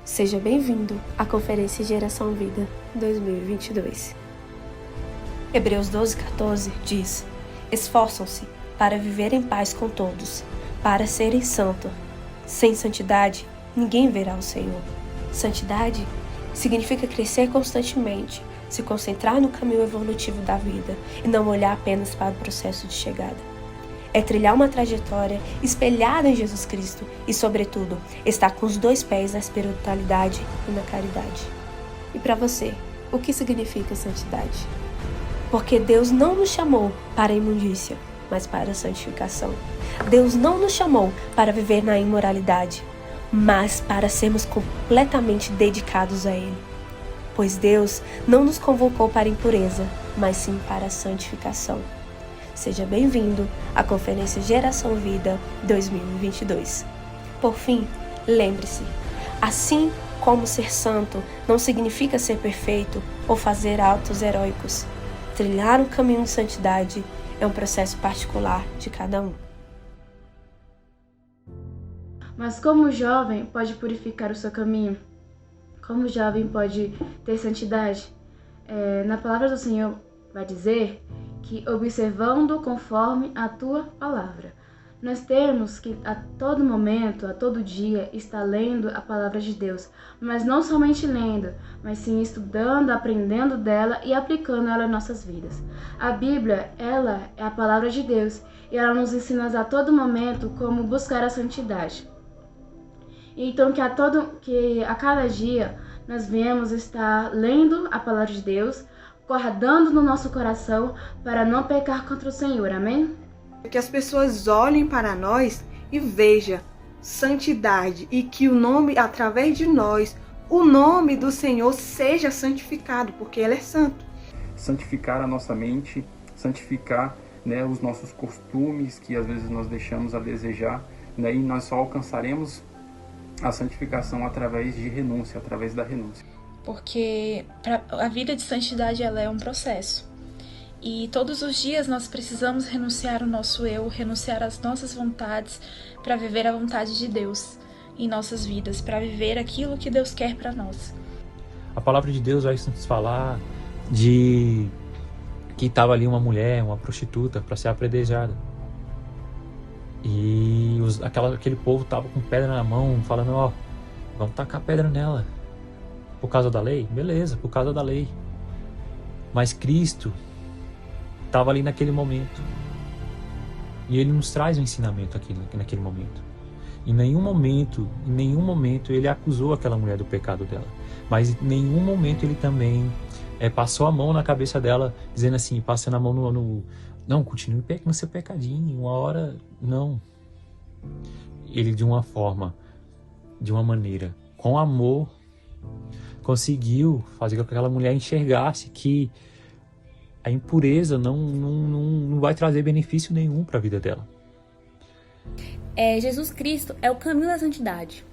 Seja bem-vindo à Conferência Geração Vida 2022. Hebreus 12:14 diz: Esforçam-se para viver em paz com todos, para serem santos. Sem santidade, ninguém verá o Senhor. Santidade significa crescer constantemente, se concentrar no caminho evolutivo da vida e não olhar apenas para o processo de chegada. É trilhar uma trajetória espelhada em Jesus Cristo e, sobretudo, estar com os dois pés na espiritualidade e na caridade. E para você, o que significa santidade? Porque Deus não nos chamou para a imundícia, mas para a santificação. Deus não nos chamou para viver na imoralidade, mas para sermos completamente dedicados a Ele. Pois Deus não nos convocou para a impureza, mas sim para a santificação. Seja bem-vindo à Conferência Geração Vida 2022. Por fim, lembre-se, assim como ser santo não significa ser perfeito ou fazer atos heróicos, trilhar um caminho de santidade é um processo particular de cada um. Mas como o jovem pode purificar o seu caminho? Como o jovem pode ter santidade? Na palavra do Senhor vai dizer que observando conforme a tua palavra. Nós temos que a todo momento, a todo dia, estar lendo a palavra de Deus, mas não somente lendo, mas sim estudando, aprendendo dela e aplicando ela em nossas vidas. A Bíblia, ela é a palavra de Deus e ela nos ensina a todo momento como buscar a santidade. Então que a cada dia nós venhamos estar lendo a palavra de Deus, guardando no nosso coração para não pecar contra o Senhor, amém? Que as pessoas olhem para nós e vejam santidade e que o nome, através de nós, o nome do Senhor seja santificado, porque Ele é santo. Santificar a nossa mente, santificar, os nossos costumes que às vezes nós deixamos a desejar, e nós só alcançaremos a santificação através de renúncia, através da renúncia. Porque a vida de santidade ela é um processo. E todos os dias nós precisamos renunciar ao nosso eu, renunciar às nossas vontades para viver a vontade de Deus em nossas vidas, para viver aquilo que Deus quer para nós. A palavra de Deus vai nos falar de que estava ali uma mulher, uma prostituta, para ser apedrejada. E aquele povo estava com pedra na mão, falando, vamos tacar pedra nela. Por causa da lei? Beleza, por causa da lei. Mas Cristo estava ali naquele momento. E Ele nos traz um ensinamento aqui naquele momento. Em nenhum momento Ele acusou aquela mulher do pecado dela. Mas em nenhum momento Ele também passou a mão na cabeça dela, dizendo assim, passando a mão no não, continue no seu pecadinho, uma hora, não. Ele de uma maneira, com amor, conseguiu fazer com que aquela mulher enxergasse que a impureza não vai trazer benefício nenhum para a vida dela. Jesus Cristo é o caminho da santidade.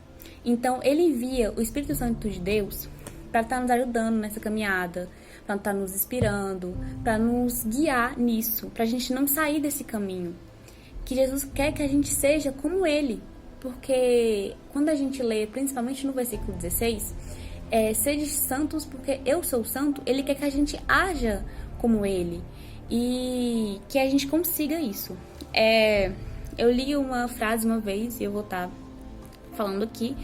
Então, Ele envia o Espírito Santo de Deus para estar nos ajudando nessa caminhada, para estar nos inspirando, para nos guiar nisso, para a gente não sair desse caminho. Que Jesus quer que a gente seja como Ele, porque quando a gente lê, principalmente no versículo 16, sede santos porque eu sou santo, Ele quer que a gente haja como Ele e que a gente consiga isso. Eu li uma frase uma vez e eu vou estar falando aqui,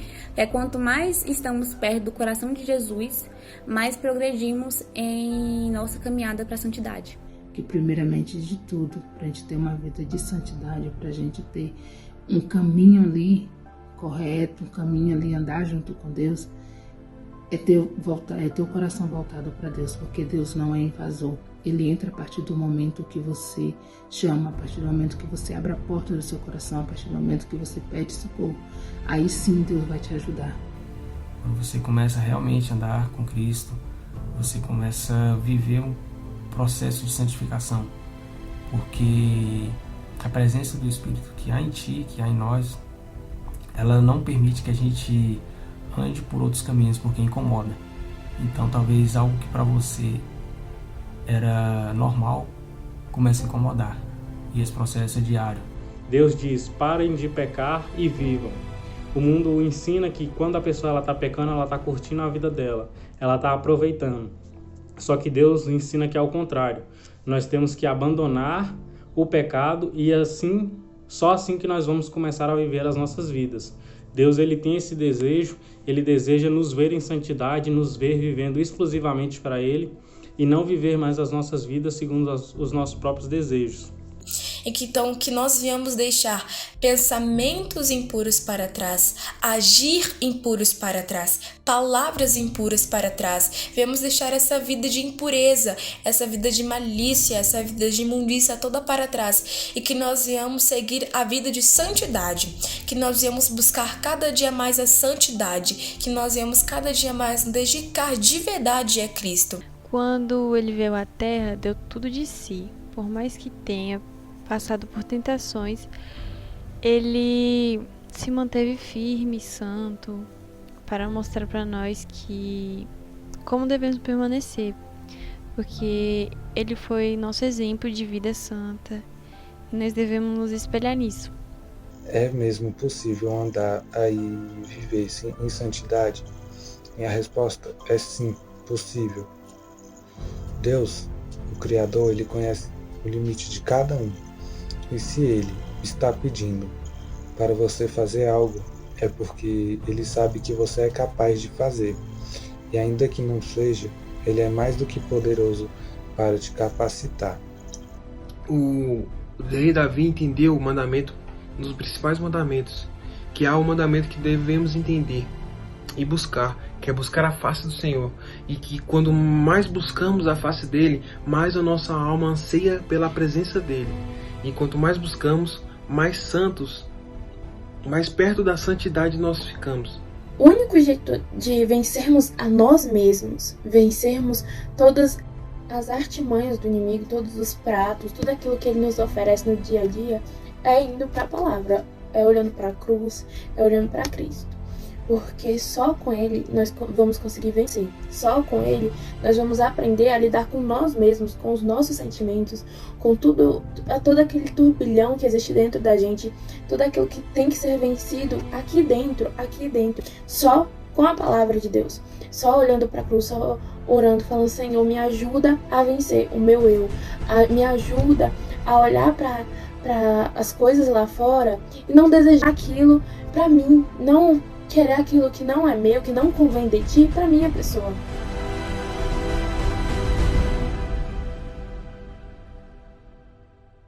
quanto mais estamos perto do coração de Jesus, mais progredimos em nossa caminhada para a santidade. Que primeiramente de tudo, para a gente ter uma vida de santidade, para a gente ter um caminho ali correto, um caminho ali andar junto com Deus, é ter o coração voltado para Deus, porque Deus não é invasor. Ele entra a partir do momento que você chama, a partir do momento que você abre a porta do seu coração, a partir do momento que você pede socorro. Aí sim Deus vai te ajudar. Quando você começa realmente a andar com Cristo, você começa a viver um processo de santificação, porque a presença do Espírito que há em ti, que há em nós, ela não permite que a gente ande por outros caminhos, porque incomoda. Então talvez algo que para você era normal comece a incomodar, e esse processo é diário. Deus diz, parem de pecar e vivam. O mundo ensina que quando a pessoa está pecando, ela está curtindo a vida dela, ela está aproveitando. Só que Deus ensina que é ao contrário. Nós temos que abandonar o pecado e assim, só assim que nós vamos começar a viver as nossas vidas. Deus, ele tem esse desejo, ele deseja nos ver em santidade, nos ver vivendo exclusivamente para ele e não viver mais as nossas vidas segundo os nossos próprios desejos. E que então que nós viemos deixar pensamentos impuros para trás, agir impuros para trás, palavras impuras para trás. Viemos deixar essa vida de impureza, essa vida de malícia, essa vida de imundícia toda para trás. E que nós viemos seguir a vida de santidade, que nós viemos buscar cada dia mais a santidade, que nós viemos cada dia mais dedicar de verdade a Cristo. Quando ele veio à Terra, deu tudo de si, por mais que tenha passado por tentações, ele se manteve firme e santo para mostrar para nós que como devemos permanecer, porque ele foi nosso exemplo de vida santa e nós devemos nos espelhar nisso. É mesmo possível andar aí e viver em santidade? E a resposta é sim, possível. Deus, o Criador, ele conhece o limite de cada um. E se ele está pedindo para você fazer algo, é porque ele sabe que você é capaz de fazer. E ainda que não seja, ele é mais do que poderoso para te capacitar. O rei Davi entendeu o mandamento, um dos principais mandamentos, que há um mandamento que devemos entender e buscar, que é buscar a face do Senhor. E que quando mais buscamos a face dele, mais a nossa alma anseia pela presença dele. E quanto mais buscamos, mais santos, mais perto da santidade nós ficamos. O único jeito de vencermos a nós mesmos, vencermos todas as artimanhas do inimigo, todos os pratos, tudo aquilo que ele nos oferece no dia a dia, é indo para a palavra, é olhando para a cruz, é olhando para Cristo. Porque só com ele nós vamos conseguir vencer. Só com ele nós vamos aprender a lidar com nós mesmos, com os nossos sentimentos, com todo aquele turbilhão que existe dentro da gente, tudo aquilo que tem que ser vencido aqui dentro. Só com a palavra de Deus. Só olhando para a cruz, só orando, falando: Senhor, me ajuda a vencer o meu eu. Me ajuda a olhar para as coisas lá fora e não desejar aquilo para mim, não querer aquilo que não é meu, que não convém de ti, para minha pessoa.